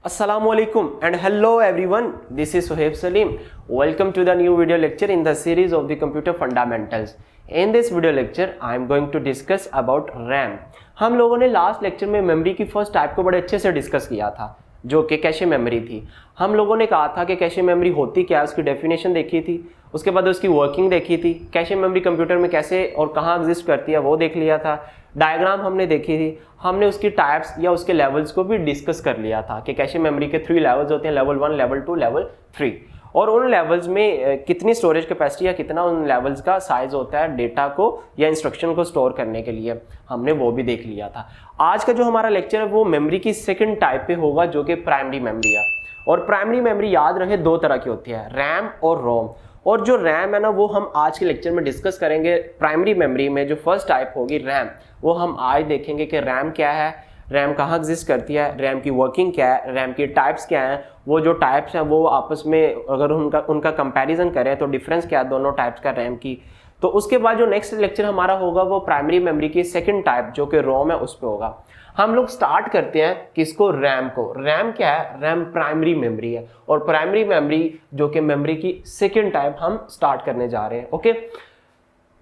Assalamualaikum and hello everyone, this is Suhaib Salim. Welcome to the new video lecture in the series of the computer fundamentals. In this video lecture I am going to discuss about RAM. हम लोगों ने last lecture में memory की first type को बड़े अच्छे से discuss किया था जो कि कैशे मेमोरी थी। हम लोगों ने कहा था कि कैशे मेमोरी होती क्या है, उसकी डेफिनेशन देखी थी, उसके बाद उसकी वर्किंग देखी थी, कैशे मेमोरी कंप्यूटर में कैसे और कहाँ एग्जिस्ट करती है वो देख लिया था, डायग्राम हमने देखी थी, हमने उसकी टाइप्स या उसके लेवल्स को भी डिस्कस कर लिया था कि कैशे मेमोरी के 3 लेवल्स होते हैं, लेवल 1, लेवल 2, लेवल 3, और उन लेवल्स में कितनी स्टोरेज कैपेसिटी या कितना उन लेवल्स का साइज होता है डेटा को या इंस्ट्रक्शन को स्टोर करने के लिए, हमने वो भी देख लिया था। आज का जो हमारा लेक्चर है वो मेमोरी की सेकंड टाइप पे होगा जो कि प्राइमरी मेमोरी है। और प्राइमरी मेमोरी याद रहे 2 तरह की होती है, रैम और रोम। और जो रैम है ना वो हम आज के लेक्चर में डिस्कस करेंगे। प्राइमरी मेमोरी में जो फर्स्ट टाइप होगी रैम, वो हम आज देखेंगे कि रैम क्या है, रैम कहाँ एग्जिस्ट करती है, रैम की वर्किंग क्या है, रैम की टाइप्स क्या हैं, वो जो टाइप्स हैं वो आपस में अगर उनका कंपैरिजन करें तो डिफरेंस क्या है दोनों टाइप्स का रैम की। तो उसके बाद जो नेक्स्ट लेक्चर हमारा होगा वो प्राइमरी मेमोरी की सेकंड टाइप जो कि रोम है उस पर होगा। हम लोग स्टार्ट करते हैं किसको, रैम को। रैम क्या है, रैम प्राइमरी मेमोरी है और प्राइमरी मेमोरी जो कि मेमोरी की सेकंड टाइप हम स्टार्ट करने जा रहे हैं। ओके,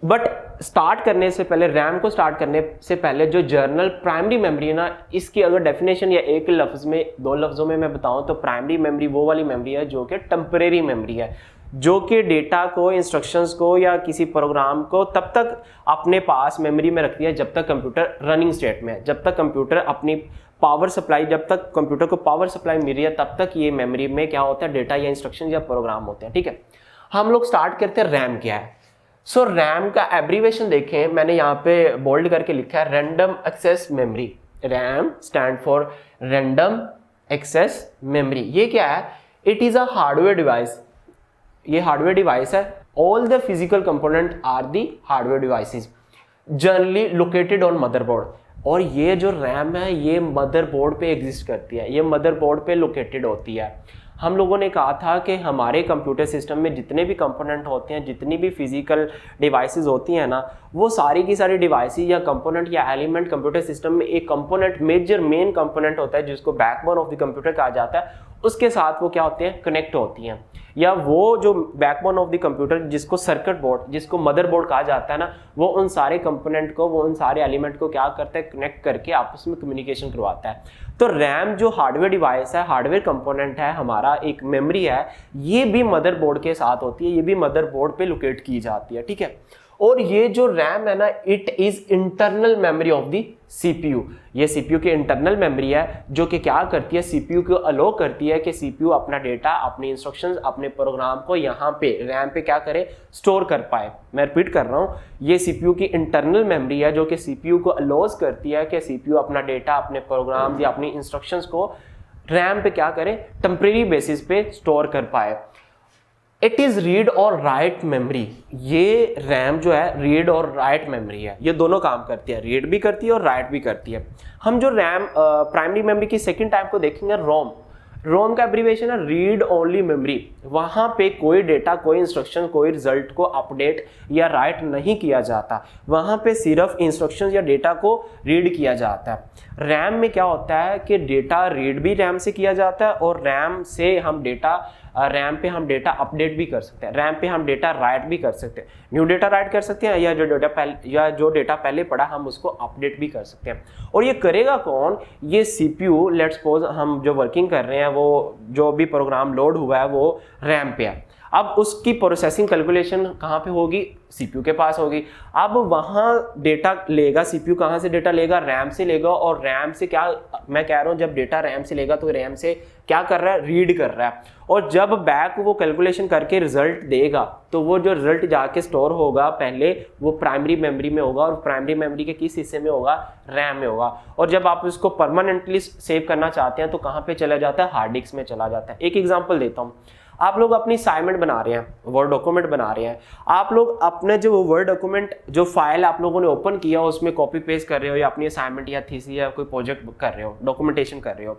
बट स्टार्ट करने से पहले, रैम को स्टार्ट करने से पहले जो जर्नल प्राइमरी मेमोरी है ना, इसकी अगर डेफिनेशन या एक लफ्ज में 2 लफ्जों में मैं बताऊं तो प्राइमरी मेमोरी वो वाली मेमोरी है जो कि टेम्परेरी मेमोरी है, जो कि डेटा को, इंस्ट्रक्शंस को या किसी प्रोग्राम को तब तक अपने पास मेमोरी में रखती है जब तक कंप्यूटर रनिंग स्टेट में है, जब तक कंप्यूटर अपनी पावर सप्लाई, जब तक कंप्यूटर को पावर सप्लाई मिल रही है तब तक ये मेमोरी में क्या होता है, डेटा या इंस्ट्रक्शन या प्रोग्राम होते हैं। ठीक है, हम लोग स्टार्ट करते हैं रैम क्या है। सो रैम का एब्रीवेशन देखें, मैंने यहाँ पे बोल्ड करके लिखा है random access memory. RAM stand for random access memory. ये क्या है, it is a hardware device. ये हार्डवेयर डिवाइस है। All the physical component are the hardware devices generally located on motherboard. और ये जो रैम है ये मदरबोर्ड पे एग्जिस्ट करती है, ये मदरबोर्ड पे लोकेटेड होती है। हम लोगों ने कहा था कि हमारे कंप्यूटर सिस्टम में जितने भी कंपोनेंट होते हैं, जितनी भी फिजिकल डिवाइसेस होती हैं ना, वो सारी की सारी डिवाइसेस या कंपोनेंट या एलिमेंट कंप्यूटर सिस्टम में एक कंपोनेंट, मेजर मेन कंपोनेंट होता है जिसको बैकबोन ऑफ द कंप्यूटर कहा जाता है, उसके साथ वो क्या होते हैं, कनेक्ट होती हैं। या वो जो बैकबोन ऑफ द कंप्यूटर जिसको सर्किट बोर्ड, जिसको मदरबोर्ड कहा जाता है ना, वो उन सारे कंपोनेंट को, वो उन सारे एलिमेंट को क्या करता है, कनेक्ट करके आपस में कम्युनिकेशन करवाता है। तो रैम जो हार्डवेयर डिवाइस है, हार्डवेयर कंपोनेंट है, हमारा एक मेमोरी है, ये भी मदरबोर्ड के साथ होती है, ये भी मदरबोर्ड पे लोकेट की जाती है। ठीक है, और ये जो रैम है ना, it is internal memory of the CPU. ये सीपीयू की इंटरनल मेमोरी है जो कि क्या करती है, सीपीयू को अलो करती है कि सीपीयू अपना डेटा, अपनी इंस्ट्रक्शंस, अपने प्रोग्राम को यहाँ पे रैम पे क्या करे, स्टोर कर पाए। मैं रिपीट कर रहा हूँ, ये सीपीयू की इंटरनल मेमोरी है जो कि सीपीयू को अलोज करती है कि सीपीयू अपना डेटा, अपने प्रोग्राम या अपनी इंस्ट्रक्शंस को रैम पे क्या करे, टेम्परेरी बेसिस पे स्टोर कर पाए। इट इज रीड और राइट मेमोरी। ये रैम जो है रीड और राइट मेमोरी है, ये दोनों काम करती है, रीड भी करती है और राइट भी करती है। हम जो रैम प्राइमरी मेमोरी की सेकंड टाइप को देखेंगे रोम। रोम का एब्रीविएशन है रीड ओनली मेमोरी। वहां पे कोई डेटा, कोई इंस्ट्रक्शन, कोई रिजल्ट को अपडेट या राइट नहीं किया जाता, वहां पे सिर्फ इंस्ट्रक्शन या डेटा को रीड किया जाता है। रैम में क्या होता है कि डेटा रीड भी रैम से किया जाता है और रैम से हम डेटा, रैम पे हम डेटा अपडेट भी कर सकते हैं, रैम पे हम डेटा राइट भी कर सकते हैं, न्यू डेटा राइट कर सकते हैं, या जो डेटा पहले पड़ा हम उसको अपडेट भी कर सकते हैं। और ये करेगा कौन, ये सीपीयू, लेट्स सपोज हम जो वर्किंग कर रहे हैं, वो जो भी प्रोग्राम लोड हुआ है वो रैम पे है। अब उसकी प्रोसेसिंग कैलकुलेशन कहाँ पे होगी, सीपीयू के पास होगी। अब वहाँ डेटा लेगा सीपीयू, कहाँ से डेटा लेगा, रैम से लेगा। और रैम से क्या, मैं कह रहा हूँ जब डेटा रैम से लेगा तो रैम से क्या कर रहा है, रीड कर रहा है। और जब बैक वो कैलकुलेशन करके रिजल्ट देगा तो वो जो रिजल्ट जाके स्टोर होगा पहले वो प्राइमरी मेमोरी में होगा, और प्राइमरी मेमोरी के किस हिस्से में होगा, रैम में होगा। और जब आप उसको परमानेंटली सेव करना चाहते हैं तो कहाँ पे चला जाता है, हार्ड डिस्क में चला जाता है। एक एग्जाम्पल देता हूँ, आप लोग अपनी असाइनमेंट बना रहे हैं, वर्ड डॉक्यूमेंट बना रहे हैं, आप लोग अपने जो वर्ड डॉक्यूमेंट, जो फाइल आप लोगों ने ओपन किया उसमें कॉपी पेस्ट कर रहे हो, या अपनी असाइनमेंट या थीसिस या कोई प्रोजेक्ट कर रहे हो, डॉक्यूमेंटेशन कर रहे हो।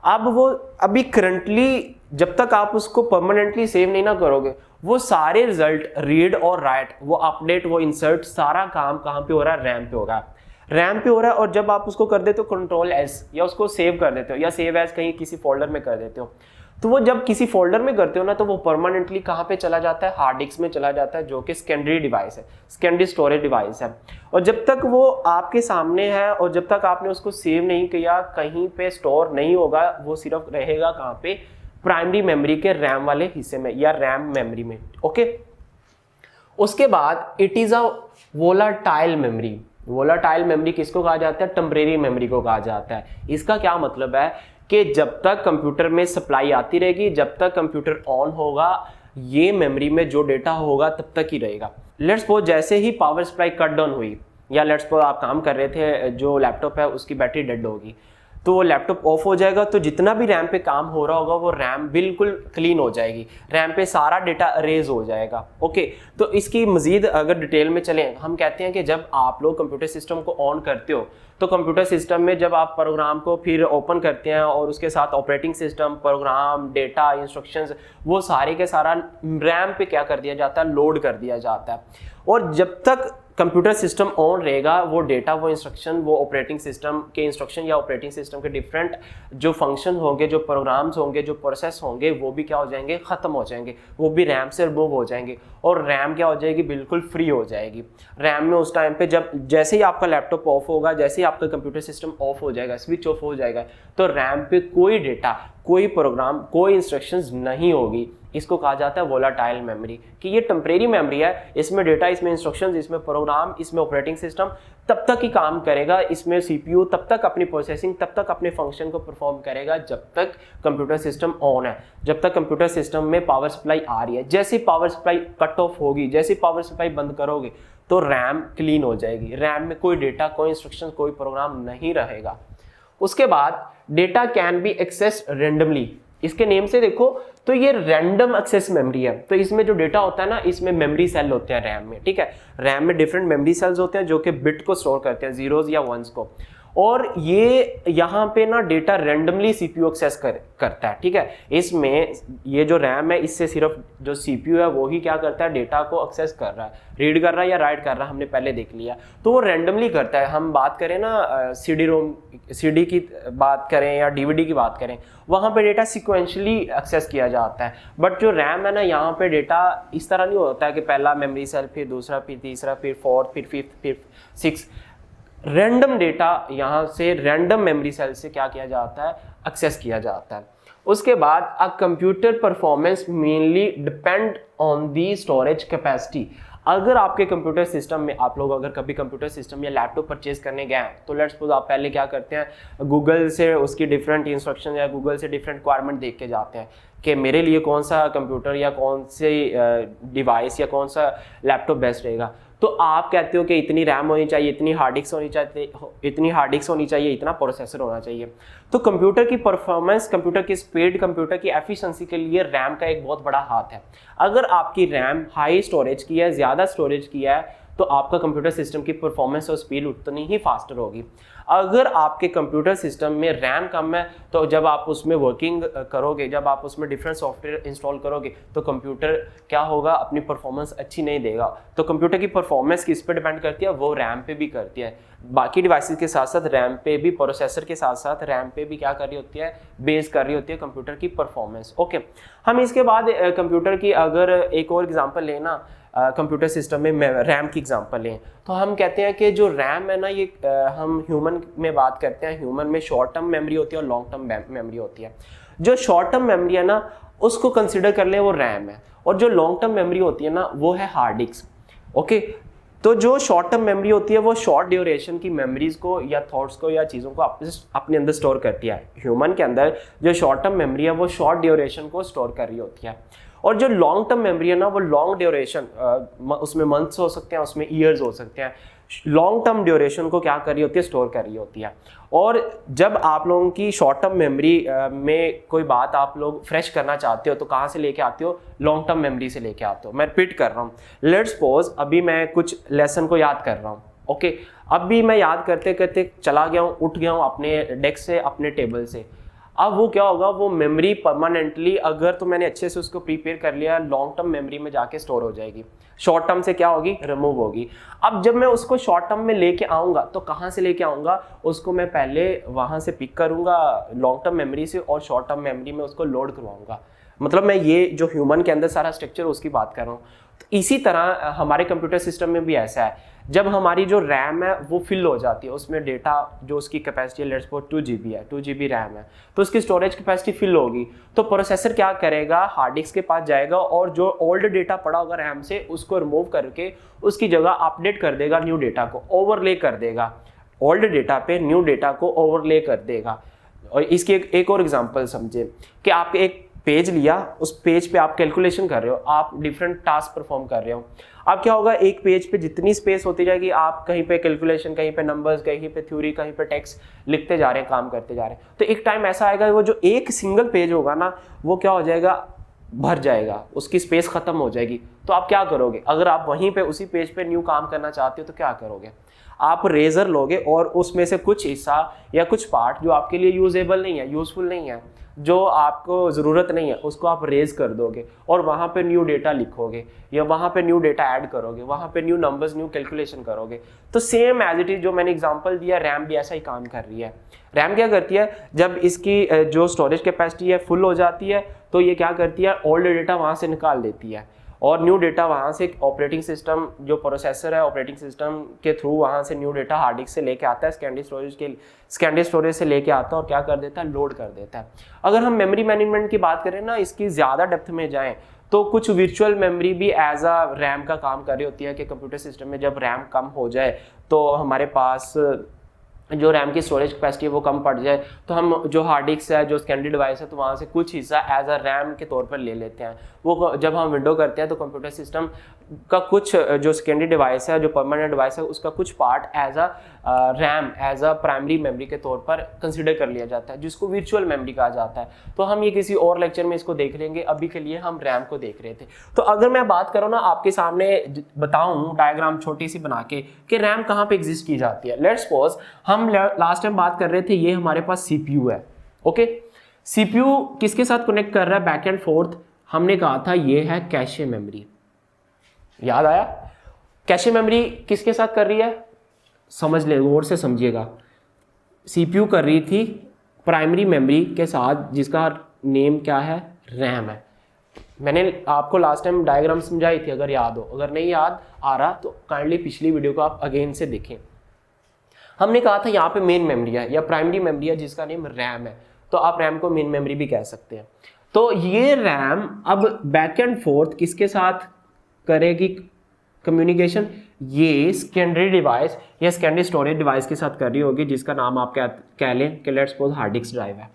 अब वो अभी करंटली जब तक आप उसको परमानेंटली सेव नहीं ना करोगे, वो सारे रिजल्ट रीड और राइट, वो अपडेट, वो इंसर्ट, सारा काम कहाँ पे हो रहा है, रैम पे होगा। रैम पे हो रहा है, और जब आप उसको कर देते हो कंट्रोल एस या उसको सेव कर देते हो या सेव एज कहीं किसी फोल्डर में कर देते हो, तो वो जब किसी फोल्डर में करते हो ना, तो वो परमानेंटली कहाँ पे चला जाता है, हार्ड डिस्क में चला जाता है, जो कि सेकेंडरी डिवाइस है, सेकेंडरी स्टोरेज डिवाइस है। और जब तक वो आपके सामने है और जब तक आपने उसको सेव नहीं किया, कहीं पे स्टोर नहीं होगा, वो सिर्फ रहेगा कहाँ पे, प्राइमरी मेमोरी के रैम वाले हिस्से में या रैम मेमोरी में। ओके, उसके बाद it is a volatile memory. Volatile memory किसको कहा जाता है, टेम्परेरी मेमोरी को कहा जाता है। इसका क्या मतलब है कि जब तक कंप्यूटर में सप्लाई आती रहेगी, जब तक कंप्यूटर ऑन होगा, ये मेमोरी में जो डेटा होगा तब तक ही रहेगा। लेट्स सपोज जैसे ही पावर सप्लाई कट डाउन हुई, या लेट्स सपोज आप काम कर रहे थे, जो लैपटॉप है उसकी बैटरी डेड होगी, तो वो लैपटॉप ऑफ हो जाएगा, तो जितना भी रैम पे काम हो रहा होगा वो रैम बिल्कुल क्लीन हो जाएगी, रैम पे सारा डेटा अरेज हो जाएगा। ओके, तो इसकी मजीद अगर डिटेल में चलें, हम कहते हैं कि जब आप लोग कंप्यूटर सिस्टम को ऑन करते हो, तो कंप्यूटर सिस्टम में जब आप प्रोग्राम को फिर ओपन करते हैं और उसके साथ operating system, program, data, instructions, वो सारे के सारा रैम पे क्या कर दिया जाता है, लोड कर दिया जाता है। और जब तक कंप्यूटर सिस्टम ऑन रहेगा, वो डेटा, वो इंस्ट्रक्शन, वो ऑपरेटिंग सिस्टम के इंस्ट्रक्शन या ऑपरेटिंग सिस्टम के डिफरेंट जो फंक्शन होंगे, जो प्रोग्राम्स होंगे, जो प्रोसेस होंगे, वो भी क्या हो जाएंगे, ख़त्म हो जाएंगे, वो भी रैम से रिमूव हो जाएंगे, और रैम क्या हो जाएगी, बिल्कुल फ्री हो जाएगी। रैम में उस टाइम पे जब जैसे ही आपका लैपटॉप ऑफ होगा, जैसे ही आपका कंप्यूटर सिस्टम ऑफ हो जाएगा, स्विच ऑफ हो जाएगा, तो रैम पे कोई डेटा, कोई प्रोग्राम, कोई इंस्ट्रक्शंस नहीं होगी। इसको कहा जाता है वोलाटाइल मेमोरी, कि ये टेम्परेरी मेमोरी है, इसमें डेटा, इसमें इंस्ट्रक्शंस, इसमें प्रोग्राम, इसमें ऑपरेटिंग सिस्टम तब तक ही काम करेगा, इसमें सीपीयू तब तक अपनी प्रोसेसिंग, तब तक अपने फंक्शन को परफॉर्म करेगा जब तक कंप्यूटर सिस्टम ऑन है, जब तक कंप्यूटर सिस्टम में पावर सप्लाई आ रही है। जैसे पावर सप्लाई कट ऑफ होगी, जैसे पावर सप्लाई बंद करोगे, तो रैम क्लीन हो जाएगी, रैम में कोई डेटा, कोई इंस्ट्रक्शन, कोई प्रोग्राम नहीं रहेगा। उसके बाद data can be access randomly. इसके नेम से देखो तो ये रैंडम एक्सेस मेमोरी है। तो इसमें जो डेटा होता है ना, इसमें मेमोरी सेल होते हैं रैम में, ठीक है। रैम में डिफरेंट मेमोरी सेल्स होते हैं जो कि बिट को स्टोर करते हैं, जीरोज या वंस को, और ये यहाँ पे ना डेटा रैंडमली सीपीयू एक्सेस करता है, ठीक है। इसमें ये जो रैम है, इससे सिर्फ जो सीपीयू है वो ही क्या करता है, डेटा को एक्सेस कर रहा है, रीड कर रहा है या राइट कर रहा है, हमने पहले देख लिया। तो वो रैंडमली करता है। हम बात करें ना सीडी की बात करें या डीवीडी की बात करें, वहाँ पे डेटा सिक्वेंशली एक्सेस किया जाता है। बट जो रैम है ना, यहाँ पे डेटा इस तरह नहीं होता है कि पहला मेमोरी सेल, फिर दूसरा, फिर तीसरा, फिर फोर्थ, फिर फिफ्थ, फिर सिक्स। रैंडम डेटा यहाँ से रैंडम मेमोरी सेल से क्या किया जाता है, एक्सेस किया जाता है। उसके बाद a computer performance mainly depend on the storage capacity. अगर आपके कंप्यूटर सिस्टम में, आप लोग अगर कभी कंप्यूटर सिस्टम या लैपटॉप परचेज करने गए हैं, तो लेट्स सपोज आप पहले क्या करते हैं, गूगल से उसकी डिफरेंट इंस्ट्रक्शन या गूगल से डिफरेंट रिक्वायरमेंट देख के जाते हैं कि मेरे लिए कौन सा कंप्यूटर या कौन से डिवाइस या कौन सा लैपटॉप बेस्ट रहेगा। तो आप कहते हो कि इतनी रैम होनी चाहिए, इतनी हार्ड डिस्क होनी चाहिए, इतना प्रोसेसर होना चाहिए। तो कंप्यूटर की परफॉर्मेंस, कंप्यूटर की स्पीड, कंप्यूटर की एफिशिएंसी के लिए रैम का एक बहुत बड़ा हाथ है। अगर आपकी रैम हाई स्टोरेज की है, ज़्यादा स्टोरेज की है, तो आपका कंप्यूटर सिस्टम की परफॉर्मेंस और स्पीड उतनी ही फास्टर होगी। अगर आपके कंप्यूटर सिस्टम में रैम कम है, तो जब आप उसमें वर्किंग करोगे, जब आप उसमें डिफरेंट सॉफ्टवेयर इंस्टॉल करोगे, तो कंप्यूटर क्या होगा, अपनी परफॉर्मेंस अच्छी नहीं देगा। तो कंप्यूटर की परफॉर्मेंस किस पे डिपेंड करती है, वो रैम पे भी करती है। बाकी डिवाइसेस के साथ साथ रैम पे भी, प्रोसेसर के साथ साथ रैम पे भी क्या कर रही होती है, बेस कर रही होती है कंप्यूटर की परफॉर्मेंस। ओके, हम इसके बाद कंप्यूटर की अगर एक और एग्जांपल लेना, कंप्यूटर सिस्टम में रैम की एग्जांपल लें, तो हम कहते हैं कि जो रैम है ना, ये हम ह्यूमन में बात करते हैं, ह्यूमन में शॉर्ट टर्म मेमोरी होती है और लॉन्ग टर्म मेमोरी होती है। जो शॉर्ट टर्म मेमोरी है ना, उसको कंसिडर कर लें वो रैम है, और जो लॉन्ग टर्म मेमोरी होती है ना, वो है हार्ड डिस्क। ओके, तो जो शॉर्ट टर्म मेमोरी होती है, वो शॉर्ट ड्यूरेशन की मेमोरीज को या थॉट्स को या चीज़ों को अपने अंदर स्टोर करती है। ह्यूमन के अंदर जो शॉर्ट टर्म मेमोरी है, वो शॉर्ट ड्यूरेशन को स्टोर कर रही होती है, और जो लॉन्ग टर्म मेमोरी है ना, वो लॉन्ग ड्यूरेशन, उसमें मंथ्स हो सकते हैं, उसमें ईयर्स हो सकते हैं, लॉन्ग टर्म ड्यूरेशन को क्या कर रही होती है, स्टोर कर रही होती है। और जब आप लोगों की शॉर्ट टर्म मेमोरी में कोई बात आप लोग फ्रेश करना चाहते हो, तो कहाँ से लेके आते हो, लॉन्ग टर्म मेमोरी से लेके आते हो। मैं रिपीट कर रहा हूँ, लेट्स सपोज अभी मैं कुछ लेसन को याद कर रहा हूँ। ओके, अभी मैं याद करते करते चला गया हूँ, उठ गया हूँ अपने डेस्क से, अपने टेबल से। अब वो क्या होगा, वो मेमोरी परमानेंटली, अगर तो मैंने अच्छे से उसको प्रिपेयर कर लिया, लॉन्ग टर्म मेमोरी में जाके स्टोर हो जाएगी, शॉर्ट टर्म से क्या होगी, रिमूव होगी। अब जब मैं उसको शॉर्ट टर्म में लेके आऊँगा तो कहाँ से लेके आऊँगा, उसको मैं पहले वहाँ से पिक करूँगा लॉन्ग टर्म मेमोरी से और शॉर्ट टर्म मेमोरी में उसको लोड करवाऊँगा। मतलब मैं ये जो ह्यूमन के अंदर सारा स्ट्रक्चर उसकी बात कर रहा हूँ। तो इसी तरह हमारे कंप्यूटर सिस्टम में भी ऐसा है, जब हमारी जो रैम है वो फिल हो जाती है, उसमें डेटा जो उसकी कैपेसिटी है, लेट्स सपोज 2 GB है, 2 GB रैम है, तो उसकी स्टोरेज कैपेसिटी फिल होगी, तो प्रोसेसर क्या करेगा, हार्ड डिस्क के पास जाएगा और जो ओल्ड डेटा पड़ा होगा रैम से उसको रिमूव करके उसकी जगह अपडेट कर देगा, न्यू डेटा को ओवरले कर देगा, ओल्ड डेटा पे न्यू डेटा को ओवरले कर देगा। और इसकी एक और एग्जांपल समझे कि आप एक पेज लिया, उस पेज पे आप कैलकुलेशन कर रहे हो, आप डिफरेंट टास्क परफॉर्म कर रहे हो। अब क्या होगा, एक पेज पे जितनी स्पेस होती जाएगी, आप कहीं पे कैलकुलेशन, कहीं पे नंबर्स, कहीं पे थ्योरी, कहीं पे टेक्स्ट लिखते जा रहे हैं, काम करते जा रहे हैं, तो एक टाइम ऐसा आएगा वो जो एक सिंगल पेज होगा ना, वो क्या हो जाएगा, भर जाएगा, उसकी स्पेस खत्म हो जाएगी। तो आप क्या करोगे, अगर आप वहीं पे उसी पेज पे न्यू काम करना चाहते हो तो क्या करोगे, आप रेजर लोगे और उसमें से कुछ हिस्सा या कुछ पार्ट जो आपके लिए यूजेबल नहीं है, यूजफुल नहीं है, जो आपको ज़रूरत नहीं है, उसको आप रेज कर दोगे और वहाँ पे न्यू डेटा लिखोगे या वहाँ पे न्यू डेटा ऐड करोगे, वहाँ पे न्यू नंबर्स, न्यू कैलकुलेशन करोगे। तो सेम एज इट इज जो मैंने एग्जांपल दिया, रैम भी ऐसा ही काम कर रही है। रैम क्या करती है, जब इसकी जो स्टोरेज कैपेसिटी है फुल हो जाती है तो ये क्या करती है, ओल्ड डेटा वहाँ से निकाल देती है और न्यू डेटा वहाँ से ऑपरेटिंग सिस्टम, जो प्रोसेसर है ऑपरेटिंग सिस्टम के थ्रू वहाँ से न्यू डेटा हार्ड डिस्क से लेके आता है, स्कैंडी स्टोरेज से लेके आता है और क्या कर देता है, लोड कर देता है। अगर हम मेमोरी मैनेजमेंट की बात करें ना, इसकी ज़्यादा डेप्थ में जाएं तो कुछ वर्चुअल मेमोरी भी एज अ रैम का काम कर रही होती है कि कंप्यूटर सिस्टम में जब रैम कम हो जाए तो हमारे पास जो रैम की स्टोरेज कैपेसिटी है वो कम पड़ जाए, तो हम जो हार्ड डिस्क है, जो स्कैंडी डिवाइस है, तो वहाँ से कुछ हिस्सा एज अ रैम के तौर पर ले लेते हैं। वो जब हम विंडो करते हैं तो कंप्यूटर सिस्टम का कुछ जो स्कैंडी डिवाइस है, जो परमानेंट डिवाइस है, उसका कुछ part as a RAM, as a primary memory के तौर पर कंसिडर कर लिया जाता है, जिसको वर्चुअल मेमोरी कहा जाता है। तो हम ये किसी और लेक्चर में इसको देख लेंगे, अभी के लिए हम रैम को देख रहे थे। तो अगर मैं बात करूँ ना, आपके सामने बताऊँ डायग्राम छोटी सी बना के कि रैम कहाँ पे एग्जिस्ट की जाती है। लेट्स सपोज हम लास्ट टाइम बात कर रहे थे, ये हमारे पास सीपीयू है, ओके। सीपीयू किसके साथ कनेक्ट कर रहा है, बैक एंड फोर्थ, हमने कहा था ये है कैशे मेमोरी, याद आया। कैशे मेमोरी किसके साथ कर रही है, समझ ले, गौर से समझिएगा। सीपीयू कर रही थी प्राइमरी मेमोरी के साथ, जिसका नेम क्या है, रैम है। मैंने आपको लास्ट टाइम डायग्राम समझाई थी, अगर याद हो, अगर नहीं याद आ रहा तो काइंडली पिछली वीडियो को आप अगेन से देखें। हमने कहा था यहाँ पे मेन मेमोरी है या प्राइमरी मेमोरी है जिसका नेम रैम है, तो आप रैम को मेन मेमोरी भी कह सकते हैं। तो ये रैम अब बैक एंड फोर्थ किसके साथ करेगी कम्युनिकेशन, ये सेकेंडरी डिवाइस या सेकेंडरी स्टोरेज डिवाइस के साथ कर रही होगी, जिसका नाम आप कह लें कि let's suppose hard disk drive है।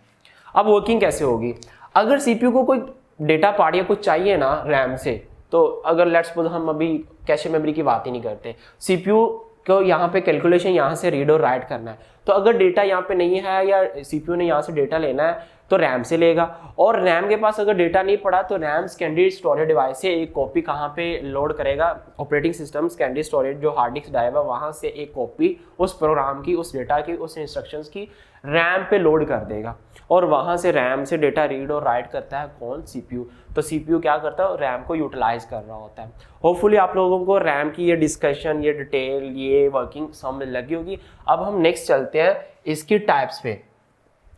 अब वर्किंग कैसे होगी, अगर सीपीयू को कोई डेटा पार्ट या कुछ चाहिए ना रैम से, तो अगर लेट्स सपोज हम अभी कैशे मेमोरी की बात ही नहीं करते, सीपीयू को यहाँ पे कैलकुलेशन यहाँ से रीड और राइट करना है, तो अगर डेटा यहाँ पे नहीं है या सीपीयू ने यहाँ से डेटा लेना है तो रैम से लेगा, और रैम के पास अगर डेटा नहीं पड़ा तो रैम सेकेंडरी स्टोरेज डिवाइस से एक कॉपी कहाँ पे लोड करेगा, ऑपरेटिंग सिस्टम सेकेंडरी स्टोरेज जो हार्ड डिस्क ड्राइव है वहाँ से एक कॉपी उस प्रोग्राम की, उस डेटा की, उस इंस्ट्रक्शंस की रैम पे लोड कर देगा, और वहाँ से रैम से डेटा रीड और राइट करता है कौन, सीपीयू। तो सीपीयू क्या करता है, रैम को यूटिलाइज कर रहा होता है। होपफुली आप लोगों को रैम की ये डिस्कशन, ये डिटेल, ये वर्किंग समझ लगी होगी। अब हम नेक्स्ट चलते हैं इसकी टाइप्स पे।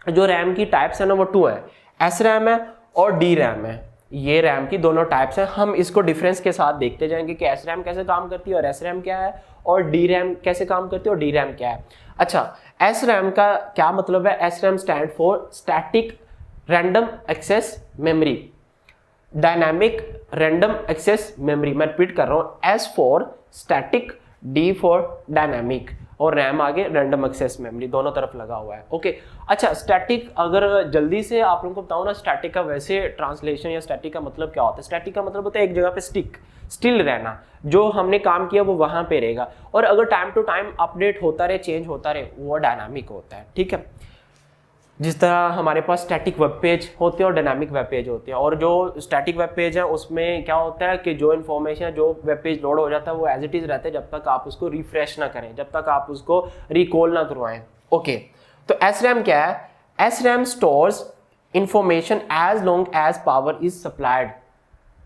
जो रैम की टाइप्स है ना वो 2 है, एस रैम है और डी रैम है। ये रैम की दोनों टाइप्स हैं, हम इसको डिफरेंस के साथ देखते जाएंगे कि एस रैम कैसे काम करती है और एस रैम क्या है, और डी रैम कैसे काम करती है और डी रैम क्या है। अच्छा, एस रैम का क्या मतलब है, S RAM stand for static random access memory, dynamic random access memory. मैं रिपीट कर रहा हूँ, S for static, D for dynamic, और रैम आगे रैंडम एक्सेस मेमोरी, दोनों तरफ लगा हुआ है, ओके। अच्छा, स्टैटिक अगर जल्दी से आप लोगों को बताऊं ना, स्टैटिक का वैसे ट्रांसलेशन या स्टैटिक का मतलब क्या होता है, स्टैटिक का मतलब होता है एक जगह पे स्टिल रहना, जो हमने काम किया वो वहां पे रहेगा, और अगर टाइम टू टाइम अपडेट होता रहे, चेंज होता रहे, वो डायनामिक होता है, ठीक है। जिस तरह हमारे पास स्टैटिक वेब पेज होते हैं और डायनामिक वेब पेज होते हैं, और जो स्टैटिक वेब पेज है उसमें क्या होता है कि जो इन्फॉर्मेशन, जो वेब पेज लोड हो जाता है वो एज इट इज रहता है जब तक आप उसको रिफ्रेश ना करें, जब तक आप उसको रिकॉल ना करवाएं, ओके। तो एस रैम क्या है, SRAM stores information as long as power is supplied.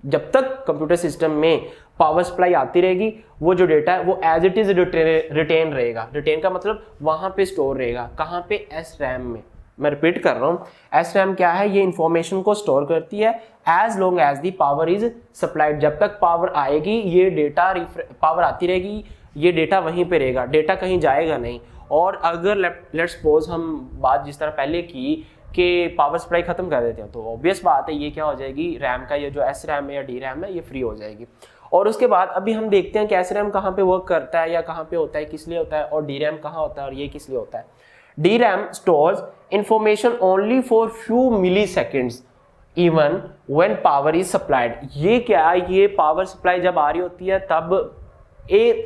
जब तक कंप्यूटर सिस्टम में पावर सप्लाई आती रहेगी वो जो डेटा है वो एज इट इज रिटेन रहेगा। रिटेन का मतलब वहां पे स्टोर रहेगा। कहाँ पे? SRAM में। मैं रिपीट कर रहा हूँ, SRAM क्या है? ये इंफॉर्मेशन को स्टोर करती है as long as the power is supplied. जब तक पावर आएगी ये डेटा पावर आती रहेगी, ये डेटा वहीं पे रहेगा, डेटा कहीं जाएगा नहीं। और अगर लेट्स सपोज हम बात जिस तरह पहले की कि पावर सप्लाई खत्म कर देते हैं तो ऑब्वियस बात है ये क्या हो जाएगी, रैम का ये जो SRAM है या DRAM है ये फ्री हो जाएगी। और उसके बाद अभी हम देखते हैं कि SRAM कहाँ पे वर्क करता है या कहाँ पे होता है, किस लिए होता है, और DRAM कहाँ होता है और ये किस लिए होता है। DRAM stores information only for few milliseconds even when power is supplied। ये क्या है? ये पावर सप्लाई जब आ रही होती है तब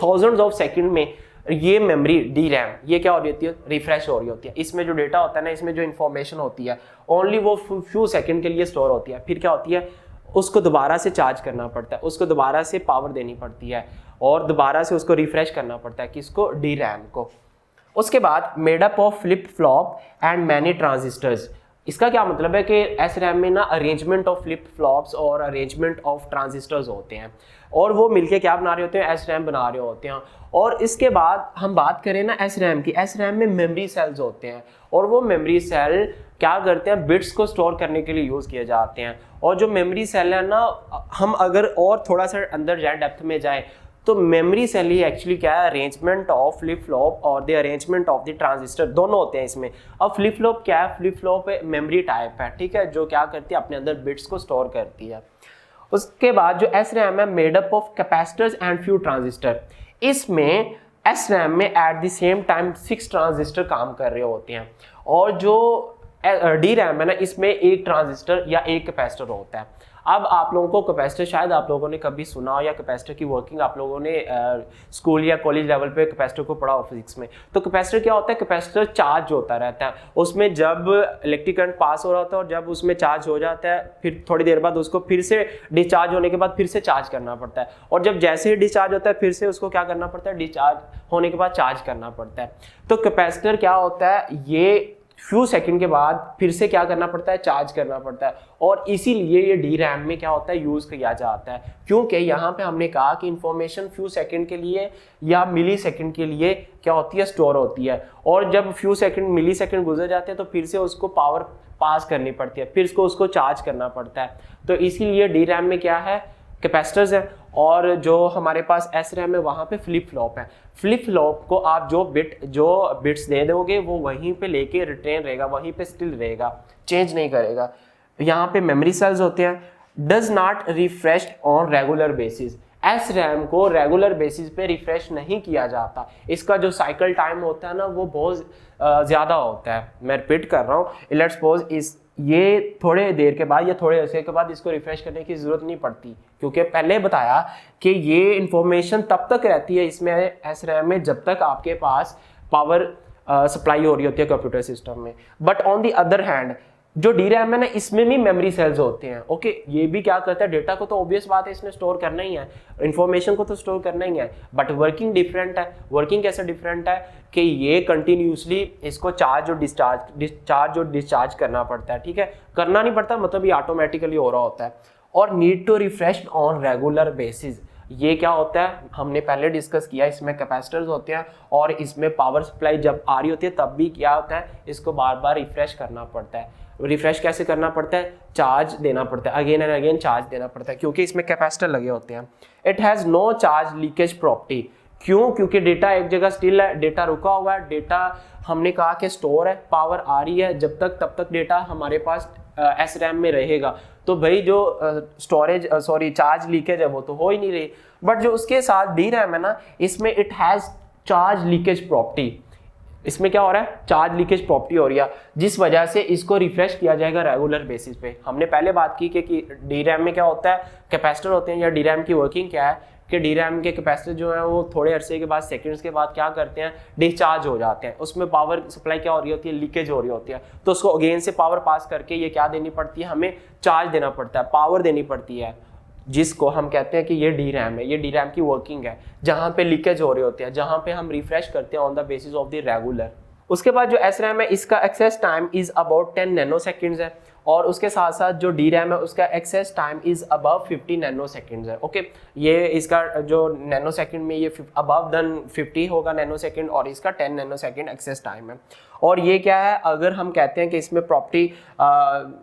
thousands of सेकंड में ये मेमोरी DRAM ये क्या हो रही होती है? रिफ्रेश हो रही होती है। इसमें जो डेटा होता है ना, इसमें जो इन्फॉर्मेशन होती है ओनली वो फ्यू सेकंड के लिए स्टोर होती है। फिर क्या होती है? उसको दोबारा से चार्ज करना पड़ता है, उसको दोबारा से पावर देनी पड़ती है और दोबारा से उसको रिफ्रेश करना पड़ता है। किसको? DRAM को। उसके बाद made up of flip flop and many transistors. इसका क्या मतलब है कि SRAM में ना अरेंजमेंट ऑफ फ्लिप फ्लॉप्स और अरेंजमेंट ऑफ ट्रांजिस्टर्स होते हैं और वो मिलके क्या बना रहे होते हैं? SRAM बना रहे होते हैं। और इसके बाद हम बात करें ना SRAM की, SRAM में मेमोरी सेल्स होते हैं और वो मेमोरी सेल क्या करते हैं? बिट्स को स्टोर करने के लिए यूज़ किए जाते हैं। और जो मेमोरी सेल है ना, हम अगर और थोड़ा सा अंदर जाए, डेप्थ में जाए, तो मेमोरी सेल ही एक्चुअली क्या है? अरेंजमेंट ऑफ फ्लिप फ्लॉप और the arrangement of the transistor दोनों होते हैं इसमें। अब फ्लिप फ्लॉप क्या है? फ्लिप फ्लॉप मेमोरी टाइप है, ठीक है, जो क्या करती है? अपने अंदर बिट्स को स्टोर करती है। उसके बाद जो SRAM है made up of capacitors and few transistor. इसमें SRAM में at the same time 6 transistor काम कर रहे होते हैं और जो DRAM है ना, इसमें एक ट्रांजिस्टर या एक कैपेसिटर होता है। अब आप लोगों को कैपेसिटर शायद आप लोगों ने कभी सुना हो या कैपेसिटर की वर्किंग आप लोगों ने स्कूल या कॉलेज लेवल पे कैपेसिटर को पढ़ा हो फिजिक्स में। तो कैपेसिटर क्या होता है? कैपेसिटर चार्ज होता रहता है, उसमें जब इलेक्ट्रिक करंट पास हो रहा होता है और जब उसमें चार्ज हो जाता है फिर थोड़ी देर बाद उसको फिर से डिस्चार्ज होने के बाद फिर से चार्ज करना पड़ता है और जब जैसे ही डिस्चार्ज होता है फिर से उसको क्या करना पड़ता है? डिस्चार्ज होने के बाद चार्ज करना पड़ता है। तो कैपेसिटर क्या होता है? ये फ्यू सेकंड के बाद फिर से क्या करना पड़ता है? चार्ज करना पड़ता है और इसीलिए ये DRAM में क्या होता है? यूज किया जाता है, क्योंकि यहाँ पे हमने कहा कि इंफॉर्मेशन फ्यू सेकंड के लिए या मिली सेकंड के लिए क्या होती है? स्टोर होती है और जब फ्यू सेकंड मिली सेकंड गुजर जाते हैं तो फिर से उसको पावर पास करनी पड़ती है, फिर उसको चार्ज करना पड़ता है। तो इसीलिए DRAM में क्या है? कैपेसिटर्स है और जो हमारे पास SRAM है वहाँ पे फ्लिप फ्लॉप है। फ्लिप फ्लॉप को आप जो बिट्स दे दोगे वो वहीं पे लेके रिटेन रहेगा, वहीं पे स्टिल रहेगा, चेंज नहीं करेगा। यहाँ पे मेमोरी सेल्स होते हैं। Does not refresh on regular basis. SRAM को रेगुलर बेसिस पे रिफ्रेश नहीं किया जाता। इसका जो साइकिल टाइम होता है ना वो बहुत ज़्यादा होता है। मैं रिपीट कर रहा हूँ, लेट्स सपोज ये थोड़े देर के बाद या थोड़े अर्से के बाद इसको रिफ्रेश करने की ज़रूरत नहीं पड़ती, क्योंकि पहले बताया कि ये इंफॉर्मेशन तब तक रहती है इसमें SRAM में जब तक आपके पास पावर सप्लाई हो रही होती है कंप्यूटर सिस्टम में। But on the other hand जो DRAM है ना, इसमें भी मेमोरी सेल्स होते हैं। ओके, ये भी क्या करता है? डेटा को तो ऑब्वियस बात है इसने स्टोर करना ही है, इंफॉर्मेशन को तो स्टोर करना ही है, बट वर्किंग डिफरेंट है। वर्किंग कैसे डिफरेंट है कि ये कंटिन्यूसली इसको चार्ज और डिस्चार्ज करना पड़ता है, ठीक है, करना नहीं पड़ता मतलब ये ऑटोमेटिकली हो रहा होता है। और need to refresh on regular basis. ये क्या होता है? हमने पहले डिस्कस किया, इसमें कैपेसिटर्स होते हैं और इसमें पावर सप्लाई जब आ रही होती है तब भी क्या होता है? इसको बार बार रिफ्रेश करना पड़ता है। रिफ्रेश कैसे करना पड़ता है? चार्ज देना पड़ता है, अगेन एंड अगेन चार्ज देना पड़ता है, क्योंकि इसमें कैपेसिटर लगे होते हैं। It has no charge leakage property. क्यों? क्योंकि डेटा एक जगह स्टिल है, डेटा रुका हुआ है, डेटा हमने कहा कि स्टोर है, पावर आ रही है, जब तक तब तक डेटा हमारे पास SRAM में रहेगा। तो भाई जो चार्ज लीकेज है वो तो हो ही नहीं रही। बट जो उसके साथ DRAM है ना, इसमें it has charge leakage property. इसमें क्या हो रहा है? चार्ज लीकेज प्रॉपर्टी हो रही है, जिस वजह से इसको रिफ्रेश किया जाएगा रेगुलर बेसिस पे। हमने पहले बात की कि DRAM में क्या होता है? कैपेसिटर होते हैं, या DRAM की वर्किंग क्या है कि DRAM के कैपेसिटर जो है वो थोड़े अरसे के बाद, सेकंड्स के बाद क्या करते हैं? डिस्चार्ज हो जाते हैं। उसमें पावर सप्लाई क्या हो रही होती है? लीकेज हो रही होती है। तो उसको अगेन से पावर पास करके ये क्या देनी पड़ती है? हमें चार्ज देना पड़ता है, पावर देनी पड़ती है, जिसको हम कहते हैं कि ये DRAM है। ये DRAM की वर्किंग है, जहाँ पे लीकेज हो रही होती है, जहाँ पे हम रिफ्रेश करते हैं on the basis of the regular. उसके बाद जो एस रैम है इसका access time is about 10 nano seconds है, और उसके साथ साथ जो डी रैम है उसका access time is above 50 nano seconds है। ओके, ये इसका जो नैनो सेकेंड में ये अबव देन 50 होगा नैनो सेकेंड, और इसका 10 नैनो सेकेंड एक्सेस टाइम है। और ये क्या है, अगर हम कहते हैं कि इसमें property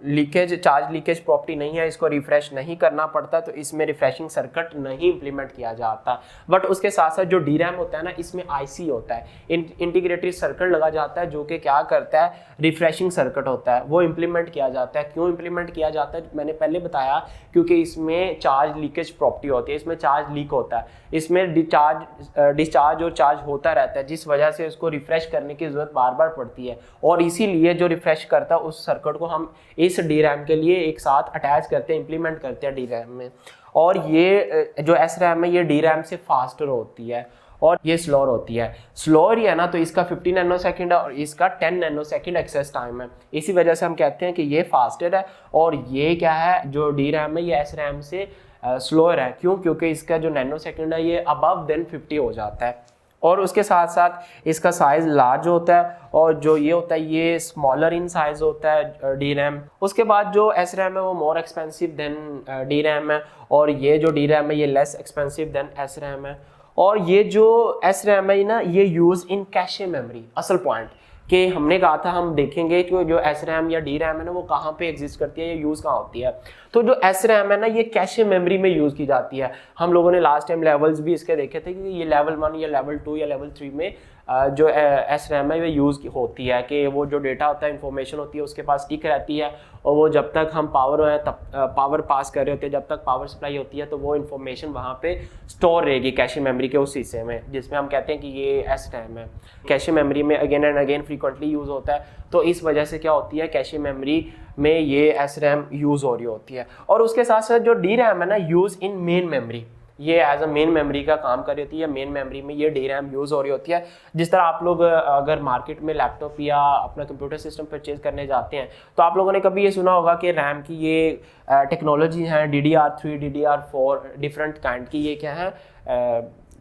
leakage, charge leakage property नहीं है, इसको रिफ्रेश नहीं करना पड़ता, तो इसमें रिफ्रेशिंग सर्किट नहीं इंप्लीमेंट किया जाता। बट उसके साथ साथ जो डी रैम होता है ना, इसमें आईसी होता है, इंटीग्रेटेड सर्किट लगा जाता है, जो कि क्या करता है, रिफ्रेशिंग सर्किट होता है, वो इंप्लीमेंट किया जाता है। क्यों इंप्लीमेंट किया जाता है, मैंने पहले बताया, क्योंकि इसमें चार्ज लीकेज प्रॉपर्टी होती है, इसमें चार्ज लीक होता है, इसमें डिस्चार्ज और चार्ज होता रहता है, जिस वजह से उसको रिफ्रेश करने की जरूरत बार बार पड़ती है। और इसीलिए जो रिफ्रेश करता है उस सर्किट को हम इस डी रैम के लिए एक साथ अटैच करते हैं, इंप्लीमेंट करते हैं डी रैम में। और ये जो एस रैम है ये डी रैम से फास्टर होती है और ये स्लोअर होती है। स्लोअर ही है ना, तो इसका 50 नैनो सेकेंड है और इसका 10 नैनो सेकेंड एक्सेस टाइम है। इसी वजह से हम कहते हैं कि ये फास्टर है, और ये क्या है, जो डी रैम है ये एस रैम से स्लोअर है। क्यों? क्योंकि इसका जो नैनो सेकेंड है ये अबव देन 50 हो जाता है। और उसके साथ साथ इसका साइज लार्ज होता है, और जो ये होता है ये स्मॉलर इन साइज होता है डी रैम। उसके बाद जो एस रैम है वो more expensive than D RAM है, और ये जो डी रैम है ये less expensive than S RAM है। और ये जो एस रैम है ना, ये यूज इन कैशे मेमोरी। असल पॉइंट कि हमने कहा था हम देखेंगे कि जो एस रैम या डी रैम है ना वो कहाँ पे एग्जिस्ट करती है या यूज़ कहाँ होती है। तो जो एस रैम है ना ये कैशे मेमोरी में यूज़ की जाती है। हम लोगों ने लास्ट टाइम लेवल्स भी इसके देखे थे कि ये लेवल 1 या लेवल 2 या लेवल 3 में जो एस रैम है वो यूज़ होती है, कि वो जो डेटा होता है, इन्फॉर्मेशन होती है, उसके पास टिक रहती है, और वो जब तक हम पावर पास कर रहे होते हैं, जब तक पावर सप्लाई होती है, तो वो इन्फॉर्मेशन वहाँ पे स्टोर रहेगी कैशे मेमोरी के उस हिस्से में, जिसमें हम कहते हैं कि ये एस रैम है। कैशे मेमोरी में again and again frequently use होता है, तो इस वजह से क्या होती है, कैशे मेमोरी में ये एस रैम यूज़ हो रही होती है। और उसके साथ साथ जो डी रैम है ना, यूज़ इन मेन मेमोरी, ये एज अ मेन मेमोरी का काम कर रही होती है। मेन मेमोरी में ये डी रैम यूज़ हो रही होती है। जिस तरह आप लोग अगर मार्केट में लैपटॉप या अपना कंप्यूटर सिस्टम परचेज करने जाते हैं, तो आप लोगों ने कभी ये सुना होगा कि रैम की ये टेक्नोलॉजी है, DDR3, DDR4, डिफरेंट काइंड की ये क्या है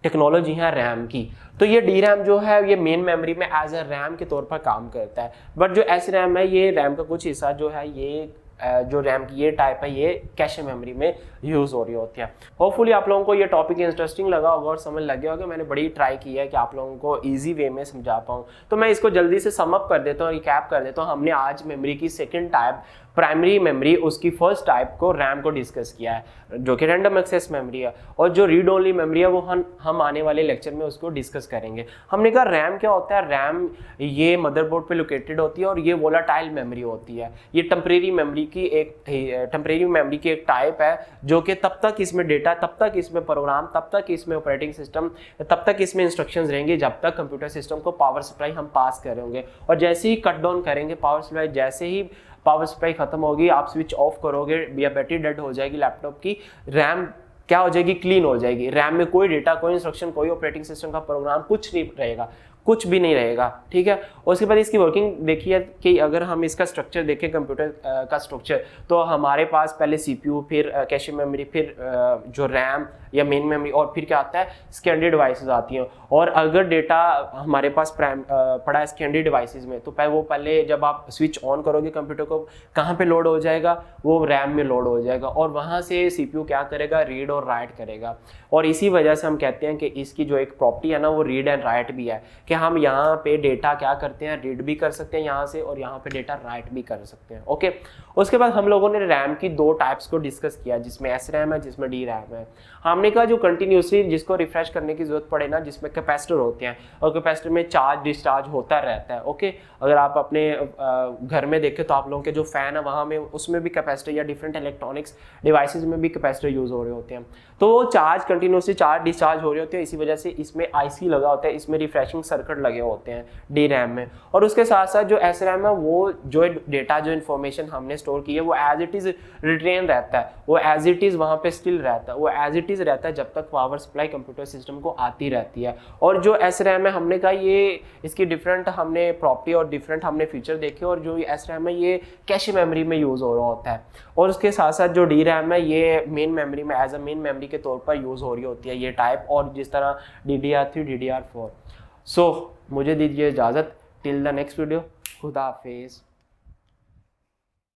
टेक्नोलॉजी है रैम की। तो ये डी रैम जो है ये मेन मेमोरी में एज अ रैम के तौर पर काम करता है। बट जो एस रैम है ये रैम का कुछ हिस्सा जो है, ये जो रैम की ये टाइप है ये कैशे मेमोरी में यूज़ हो रही होती है। होपफुली आप लोगों को ये टॉपिक इंटरेस्टिंग लगा होगा और समझ लग गया होगा। मैंने बड़ी ट्राई की है कि आप लोगों को इजी वे में समझा पाऊँ। तो मैं इसको जल्दी से सम अप कर देता हूँ, रिकैप कर देता हूँ। हमने आज मेमोरी की सेकंड टाइप प्राइमरी मेमोरी, उसकी फर्स्ट टाइप को रैम को डिस्कस किया है, जो कि रैंडम एक्सेस मेमोरी है। और जो रीड ओनली मेमोरी है वो हम आने वाले लेक्चर में उसको डिस्कस करेंगे। हमने कहा रैम क्या होता है। रैम ये मदरबोर्ड पे लोकेटेड होती है और ये वोलाटाइल मेमोरी होती है। ये टेम्परेरी मेमोरी की एक टाइप है, जो कि तब तक इसमें डेटा, तब तक इसमें प्रोग्राम, तब तक इसमें ऑपरेटिंग सिस्टम, तब तक इसमें इंस्ट्रक्शंस रहेंगे जब तक कंप्यूटर सिस्टम को पावर सप्लाई हम पास करेंगे। और जैसे ही कट डाउन करेंगे पावर सप्लाई, जैसे ही पावर सप्लाई खत्म होगी, आप स्विच ऑफ करोगे या बैटरी डेड हो जाएगी लैपटॉप की, रैम क्या हो जाएगी, क्लीन हो जाएगी। रैम में कोई डेटा, कोई इंस्ट्रक्शन, कोई ऑपरेटिंग सिस्टम का प्रोग्राम कुछ नहीं रहेगा, कुछ भी नहीं रहेगा। ठीक है। उसके बाद इसकी वर्किंग देखिए कि अगर हम इसका स्ट्रक्चर देखें, कंप्यूटर का स्ट्रक्चर, तो हमारे पास पहले सीपीयू, फिर कैशे मेमोरी, फिर जो रैम या मेन मेमोरी, और फिर क्या आता है, सेकेंडरी डिवाइसेस आती हैं। और अगर डेटा हमारे पास पड़ा है सेकेंडरी डिवाइसेस में, तो पहले जब आप स्विच ऑन करोगे कंप्यूटर को, कहाँ पे लोड हो जाएगा, वो रैम में लोड हो जाएगा, और वहाँ से सीपीयू क्या करेगा, रीड और राइट करेगा। और इसी वजह से हम कहते हैं कि इसकी जो एक प्रॉपर्टी है ना, वो रीड एंड राइट भी है, कि हम यहाँ पे डेटा क्या करते हैं, रीड भी कर सकते हैं यहाँ से, और यहाँ पे डेटा राइट भी कर सकते हैं। ओके। उसके बाद हम लोगों ने रैम की दो टाइप्स को डिस्कस किया, जिसमें एस रैम है, जिसमें डी रैम है। हमने कहा जो कंटिन्यूसली जिसको रिफ्रेश करने की जरूरत पड़े ना, जिसमें कैपेसिटर होते हैं, और कैपेसिटर में चार्ज डिस्चार्ज होता रहता है। ओके। अगर आप अपने घर में देखें तो आप लोगों के जो फैन है वहाँ में, उसमें भी कैपेसिटर या डिफरेंट इलेक्ट्रॉनिक्स डिवाइसेज में भी कैपेसिटर यूज हो रहे होते हैं। तो वो चार्ज कंटिन्यूसली चार्ज डिस्चार्ज हो रहे होते हैं, इसी वजह से इसमें आईसी लगा होता है, इसमें रिफ्रेशिंग सर्किट लगे होते हैं डी रैम में। और उसके साथ साथ जो एस रैम है, वो जो डेटा, जो इन्फॉर्मेशन हमने स्टोर की है, वो एज इट इज रिटेन रहता है, वो एज इट इज वहाँ पे स्टिल रहता है, वो एज इट इज रहता है जब तक पावर सप्लाई कंप्यूटर सिस्टम को आती रहती है। और जो एस रैम है, हमने कहा ये इसकी डिफरेंट हमने प्रॉपर्टी और डिफरेंट हमने फीचर देखे, और जो एस रैम है ये कैशे मेमोरी में यूज हो रहा होता है। और उसके साथ साथ जो डी रैम है ये मेन मेमोरी में एज अ मेन मेमोरी के तौर पर यूज हो रही होती है ये टाइप, और जिस तरह DDR3, DDR4। सो मुझे दीजिए इजाज़त। till the next video, Khuda Hafiz.